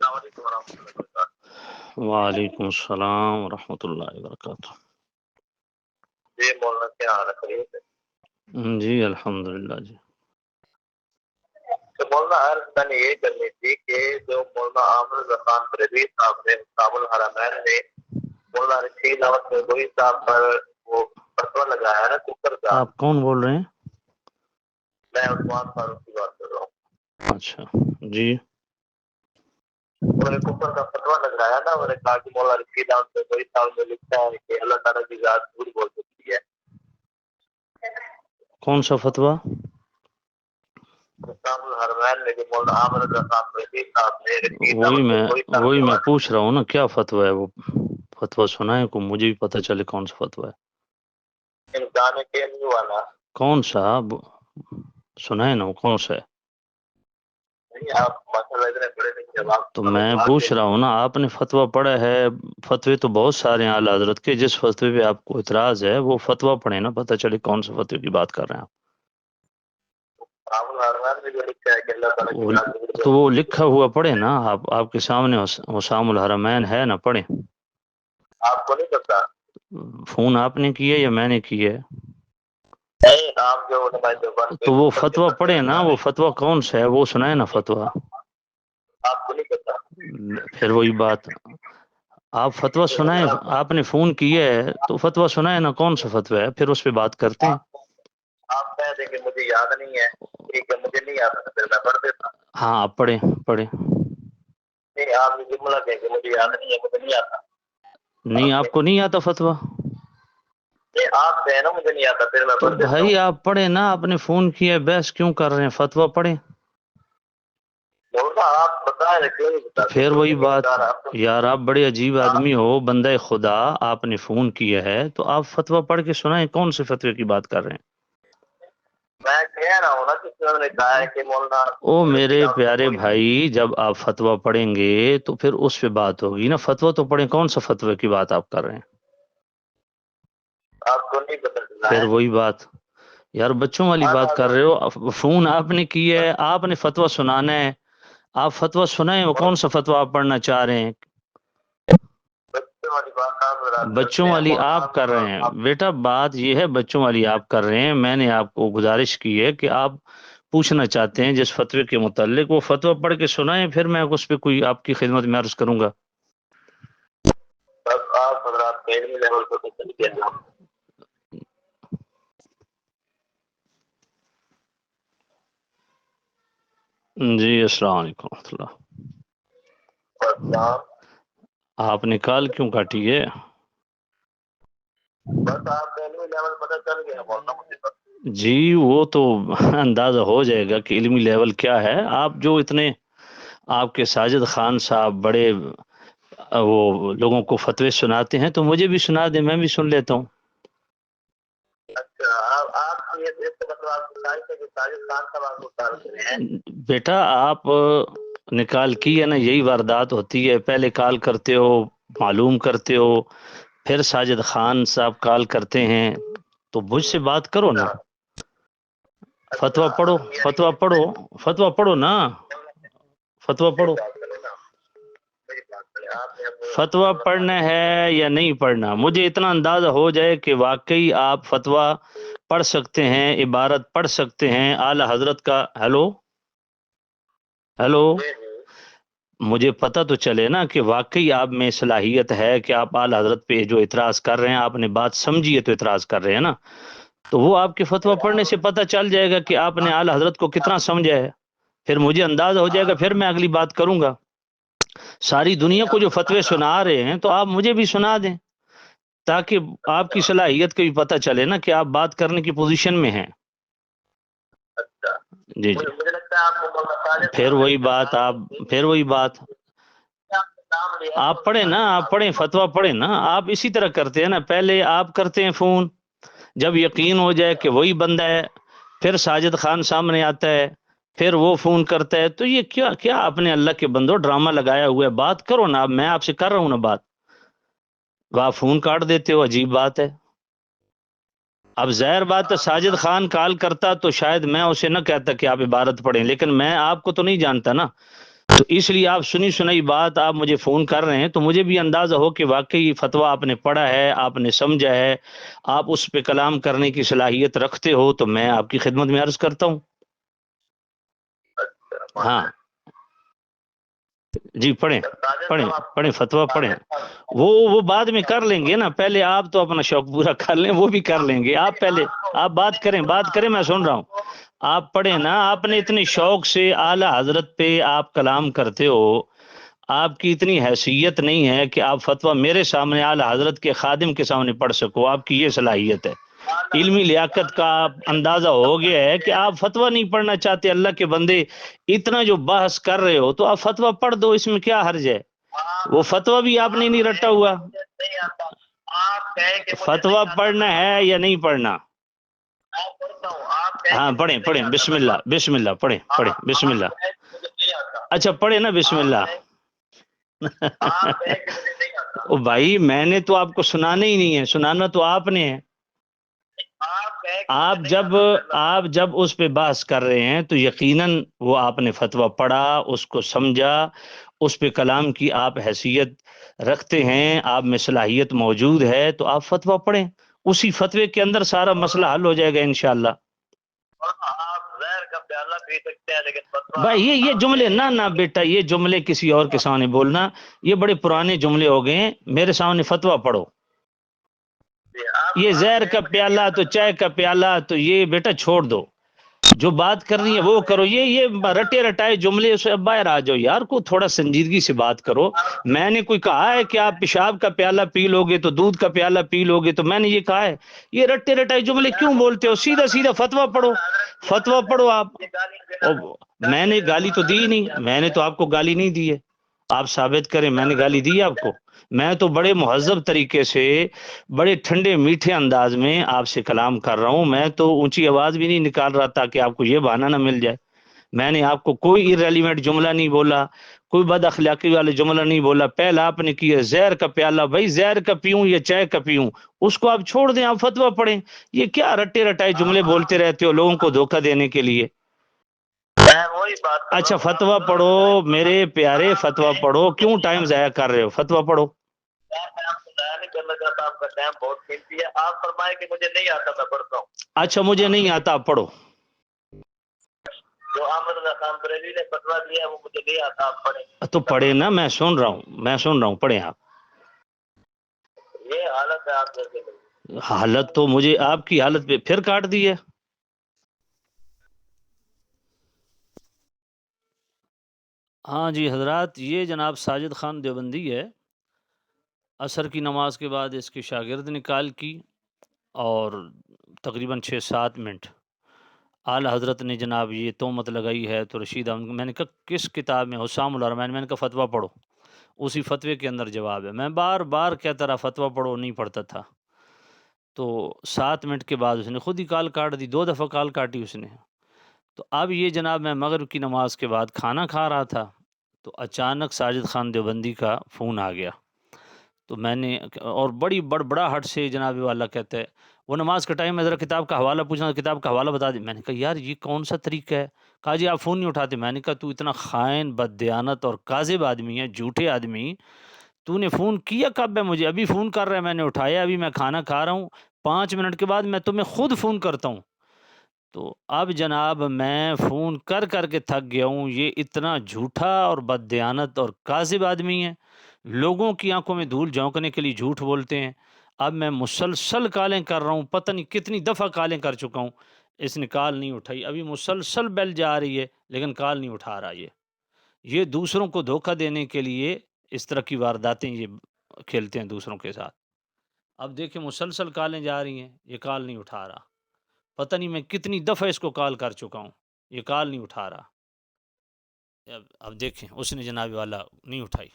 السلام علیکم ورحمۃ اللہ وبرکاتہ۔ وعلیکم السلام ورحمۃ اللہ وبرکاتہ۔ جی مولانا کیا حال ہے؟ خیریت ہے؟ جی الحمدللہ جی۔ تو مولانا میں نے یہ کرنی تھی کہ جو مولانا عامر رضا خان بریلوی صاحب نے اسلام الحرمین نے مولانا رشید احمد گنگوئی صاحب پر وہ فتویٰ لگایا ہے نا کفر کا۔ آپ کون بول رہے ہیں؟ میں عثمان فاروق کی بات کر رہا ہوں۔ اچھا جی۔ انہوں نے کفر کا فتویٰ لگایا نا، انہوں نے کہا کہ مولانا رشید احمد گنگوئی صاحب نے لکھا ہے کہ اللہ تعالیٰ کی ذات جھوٹ بول سکتی ہے۔ کون سا فتویٰ؟ اسلام الحرمین میں جو مولانا عامر رضا خان بریلوی صاحب نے رشید وہی احمد گنگوئی صاحب میں کے پوچھ رہا ہوں نا، کیا فتویٰ ہے وہ؟ فتویٰ سنائے کو مجھے بھی پتہ چلے کون سا فتویٰ ہے۔ امکان کے نہیں والا کون سا سنائے نا، وہ کون سا ہے؟ نہیں، آپ مسئلہ اتنے بڑے نہیں جواب تو میں پوچھ رہا ہوں نا، آپ نے فتویٰ پڑھا ہے؟ فتوے تو بہت سارے ہیں اعلیٰ حضرت کے، جس فتوے پہ آپ کو اعتراض ہے وہ فتویٰ پڑھیں نا، پتہ چلے کون سے فتوے کی بات کر رہے ہیں آپ۔ تو وہ لکھا ہوا پڑھے نا، آپ کے سامنے حسام الحرمین ہے نا، پڑھیں۔ آپ کو نہیں پتا؟ فون آپ نے کیا یا میں نے کیا ہے؟ نہیں، آپ جو تو وہ فتویٰ پڑھے نا، وہ فتویٰ کون سا ہے وہ سنائے نا فتویٰ۔ آپ کو نہیں پتا؟ پھر وہی بات، آپ فتویٰ سنائیں، آپ نے فون کیا ہے تو فتویٰ سنائے نا، کون سا فتویٰ ہے، پھر اس پہ بات کرتے ہیں۔ آپ کہہ دیں کہ مجھے یاد نہیں ہے، ٹھیک ہے، مجھے نہیں یاد، پھر میں پڑھ دیتا۔ ہاں آپ پڑھیں۔ نہیں، آپ یہ جملہ کہیں کہ مجھے یاد نہیں ہے، مجھے نہیں آتا۔ نہیں، آپ کو نہیں آتا فتویٰ؟ نہیں، آپ کہیں نا مجھے نہیں آتا، پھر میں پڑھ دیتا ہوں۔ بھائی آپ پڑھیں نا، آپ نے فون کیا، بحث کیوں کر رہے ہیں؟ فتویٰ پڑھیں۔ آپ بتائیں کیوں نہیں بتا؟ پھر وہی بات یار، آپ بڑے عجیب آدمی ہو، بندہ خدا، آپ نے فون کیا ہے تو آپ فتویٰ پڑھ کے سنائیں، کون سے فتوے کی بات کر رہے ہیں؟ میں کہہ رہا ہوں نا کہ انہوں نے کہا ہے کہ مولانا او میرے پیارے بھائی، جب آپ فتویٰ پڑھیں گے تو پھر اس پہ بات ہوگی نا، فتویٰ تو پڑھیں، کون سا فتوے کی بات آپ کر رہے ہیں؟ آپ کو نہیں پتا؟ پھر وہی بات یار، بچوں والی بات کر رہے ہو، فون آپ نے کیا ہے، آپ نے فتویٰ سنانا ہے، آپ فتویٰ سنائیں، وہ کون سا فتویٰ آپ پڑھنا چاہ رہے ہیں؟ بچوں والی آپ کر رہے ہیں بیٹا، بات یہ ہے بچوں والی آپ کر رہے ہیں۔ میں نے آپ کو گزارش کی ہے کہ آپ پوچھنا چاہتے ہیں جس فتوے کے متعلق، وہ فتویٰ پڑھ کے سنائیں، پھر میں اس پہ کوئی آپ کی خدمت میں عرض کروں گا۔ آپ حضرات علمی لیول پر چل کے جی السلام علیکم ورحمۃ اللہ۔ آپ نے کال کیوں کاٹی ہے؟ بس آپ علمی لیول پتہ چل گیا مولانا مجھے بس۔ جی وہ تو اندازہ ہو جائے گا کہ علمی لیول کیا ہے۔ آپ جو اتنے آپ کے ساجد خان صاحب بڑے وہ لوگوں کو فتوے سناتے ہیں، تو مجھے بھی سنا دیں، میں بھی سن لیتا ہوں۔ اچھا، آپ یہ ساجد خان صاحب آپ کو کال کرے ہیں؟ بیٹا آپ نے کال کی ہے نا، یہی واردات ہوتی ہے، پہلے کال کرتے ہو، معلوم کرتے ہو، پھر ساجد خان صاحب کال کرتے ہیں، تو مجھ سے بات کرو نا، فتویٰ پڑھو، فتویٰ پڑھو، فتویٰ پڑھو نا، فتویٰ پڑھو۔ فتویٰ پڑھنا ہے یا نہیں پڑھنا، مجھے اتنا اندازہ ہو جائے کہ واقعی آپ فتویٰ پڑھ سکتے ہیں، عبارت پڑھ سکتے ہیں اعلیٰ حضرت کا۔ ہیلو مجھے پتہ تو چلے نا کہ واقعی آپ میں صلاحیت ہے کہ آپ اعلیٰ حضرت پہ جو اعتراض کر رہے ہیں، آپ نے بات سمجھی ہے تو اعتراض کر رہے ہیں نا، تو وہ آپ کے فتویٰ پڑھنے سے پتہ چل جائے گا کہ آپ نے اعلیٰ حضرت کو کتنا سمجھا ہے، پھر مجھے اندازہ ہو جائے گا، پھر میں اگلی بات کروں گا۔ ساری دنیا کو جو فتوے سنا رہے ہیں تو آپ مجھے بھی سنا دیں، تاکہ آپ کی صلاحیت کا بھی پتہ چلے نا کہ آپ بات کرنے کی پوزیشن میں ہیں۔ جی جی، پھر وہی بات آپ پڑھیں نا، آپ پڑھیں، فتویٰ پڑھیں نا، آپ اسی طرح کرتے ہیں نا، پہلے آپ کرتے ہیں فون، جب یقین ہو جائے کہ وہی بندہ ہے، پھر ساجد خان سامنے آتا ہے، پھر وہ فون کرتا ہے، تو یہ کیا اپنے اللہ کے بندو ڈرامہ لگایا ہوا ہے؟ بات کرو نا، اب میں آپ سے کر رہا ہوں نا بات، آپ فون کاٹ دیتے ہو، عجیب بات ہے۔ اب ظاہر بات ہے ساجد خان کال کرتا تو شاید میں اسے نہ کہتا کہ آپ عبارت پڑھیں، لیکن میں آپ کو تو نہیں جانتا نا، تو اس لیے آپ سنی سنائی بات آپ مجھے فون کر رہے ہیں تو مجھے بھی اندازہ ہو کہ واقعی فتویٰ آپ نے پڑھا ہے، آپ نے سمجھا ہے، آپ اس پہ کلام کرنے کی صلاحیت رکھتے ہو، تو میں آپ کی خدمت میں عرض کرتا ہوں۔ ہاں جی، پڑھیں پڑھیں پڑھیں، فتویٰ پڑھیں۔ وہ بعد میں کر لیں گے نا، پہلے آپ تو اپنا شوق پورا کر لیں، وہ بھی کر لیں گے۔ آپ پہلے آپ بات کریں میں سن رہا ہوں۔ آپ پڑھیں نا، آپ نے اتنے شوق سے اعلی حضرت پہ آپ کلام کرتے ہو، آپ کی اتنی حیثیت نہیں ہے کہ آپ فتویٰ میرے سامنے اعلی حضرت کے خادم کے سامنے پڑھ سکو، آپ کی یہ صلاحیت ہے۔ علمی لیاقت کا اندازہ ہو گیا ہے کہ آپ فتویٰ نہیں پڑھنا چاہتے، اللہ کے بندے اتنا جو بحث کر رہے ہو تو آپ فتویٰ پڑھ دو، اس میں کیا حرج ہے؟ وہ فتویٰ بھی آپ نے نہیں رٹا ہوا۔ فتویٰ پڑھنا ہے یا نہیں پڑھنا؟ ہاں پڑھیں پڑھیں، بسم اللہ بسم اللہ، پڑھیں پڑھیں بسم اللہ۔ اچھا پڑھیں نا بسم اللہ۔ او بھائی، میں نے تو آپ کو سنانا ہی نہیں ہے، سنانا تو آپ نے ہے۔ آپ جب اس پہ بحث کر رہے ہیں تو یقیناً وہ آپ نے فتویٰ پڑھا، اس کو سمجھا، اس پہ کلام کی آپ حیثیت رکھتے ہیں، آپ میں صلاحیت موجود ہے، تو آپ فتویٰ پڑھیں، اسی فتوے کے اندر سارا مسئلہ حل ہو جائے گا انشاءاللہ۔ بھائی یہ جملے نہ بیٹا، یہ جملے کسی اور کے سامنے بولنا، یہ بڑے پرانے جملے ہو گئے ہیں، میرے سامنے فتویٰ پڑھو۔ یہ زہر کا پیالہ تو چائے کا پیالہ تو یہ بیٹا چھوڑ دو، جو بات کرنی ہے وہ کرو۔ یہ رٹے رٹائے جملے سے اب باہر آ جاؤ یار، کو تھوڑا سنجیدگی سے بات کرو۔ میں نے کوئی کہا ہے کہ آپ پیشاب کا پیالہ پی لو گے تو دودھ کا پیالہ پی لو گے؟ تو میں نے یہ کہا ہے؟ یہ رٹے رٹائے جملے کیوں بولتے ہو؟ سیدھا سیدھا فتویٰ پڑھو، فتویٰ پڑھو آپ۔ میں نے گالی تو دی نہیں، میں نے تو آپ کو گالی نہیں دی ہے، آپ ثابت کریں میں نے گالی دی ہے آپ کو؟ میں تو بڑے مہذب طریقے سے، بڑے ٹھنڈے میٹھے انداز میں آپ سے کلام کر رہا ہوں، میں تو اونچی آواز بھی نہیں نکال رہا تاکہ آپ کو یہ بہانہ نہ مل جائے۔ میں نے آپ کو کوئی ایریلیونٹ جملہ نہیں بولا، کوئی بد اخلاقی والے جملہ نہیں بولا۔ پہلا آپ نے کیا زہر کا پیالہ، بھائی زہر کا پیوں یا چائے کا پیوں، اس کو آپ چھوڑ دیں، آپ فتویٰ پڑھیں۔ یہ کیا رٹے رٹائے جملے بولتے رہتے ہو لوگوں کو دھوکہ دینے کے لیے؟ اچھا فتویٰ پڑھو میرے پیارے، فتویٰ پڑھو، کیوں ٹائم ضائع کر رہے ہو؟ فتویٰ پڑھو۔ آپ کا ٹائم بہت قیمتی ہے، آپ فرمائیں کہ مجھے نہیں آتا، میں پڑھتا ہوں۔ اچھا مجھے نہیں آتا، آپ پڑھو۔ جو احمد رضا خان بریلوی نے فتویٰ دیا ہے وہ مجھے نہیں آتا، آپ پڑھیں۔ تو پڑھے نا، میں سن رہا ہوں، پڑھیں آپ۔ یہ حالت ہے آپ جیسے۔ حالت تو مجھے آپ کی حالت پہ پھر کاٹ دی ہے۔ ہاں جی حضرات، یہ جناب ساجد خان دیوبندی ہے، عصر کی نماز کے بعد اس کے شاگرد نے کال کی اور تقریباً 6-7 منٹ اعلی حضرت نے جناب یہ تہمت لگائی ہے تو رشید احمد، میں نے کہا کس کتاب میں؟ حسام الحرمین۔ میں نے کہا فتویٰ پڑھو، اسی فتوے کے اندر جواب ہے۔ میں بار بار کہتا رہا فتویٰ پڑھو، نہیں پڑھتا تھا۔ تو 7 منٹ کے بعد اس نے خود ہی کال کاٹ دی، 2 دفعہ کال کاٹی اس نے۔ تو اب یہ جناب میں مغرب کی نماز کے بعد کھانا کھا رہا تھا تو اچانک ساجد خان دیوبندی کا فون آ گیا، تو میں نے اور بڑی بڑبڑاہٹ سے جناب والا کہتا ہے وہ نماز کا ٹائم ہے، ذرا کتاب کا حوالہ پوچھنا، کتاب کا حوالہ بتا دی۔ میں نے کہا یار یہ کون سا طریقہ ہے؟ کہا جی آپ فون نہیں اٹھاتے۔ میں نے کہا تو اتنا خائن، بددیانت اور کاذب آدمی ہے، جھوٹے آدمی، تو نے فون کیا کب ہے مجھے؟ ابھی فون کر رہا ہے، میں نے اٹھایا، ابھی میں کھانا کھا رہا ہوں، 5 منٹ کے بعد میں تمہیں خود فون کرتا ہوں۔ تو اب جناب میں فون کر کر کے تھک گیا ہوں، یہ اتنا جھوٹا اور بددیانت اور کاذب آدمی ہے، لوگوں کی آنکھوں میں دھول جھونکنے کے لیے جھوٹ بولتے ہیں۔ اب میں مسلسل کالیں کر رہا ہوں، پتہ نہیں کتنی دفعہ کالیں کر چکا ہوں، اس نے کال نہیں اٹھائی، ابھی مسلسل بیل جا رہی ہے لیکن کال نہیں اٹھا رہا۔ یہ دوسروں کو دھوکہ دینے کے لیے اس طرح کی وارداتیں یہ کھیلتے ہیں دوسروں کے ساتھ۔ اب دیکھیں مسلسل کالیں جا رہی ہیں، یہ کال نہیں اٹھا رہا، پتہ نہیں میں کتنی دفعہ اس کو کال کر چکا ہوں، یہ کال نہیں اٹھا رہا۔ اب دیکھیں اس نے جناب والا نہیں اٹھائی۔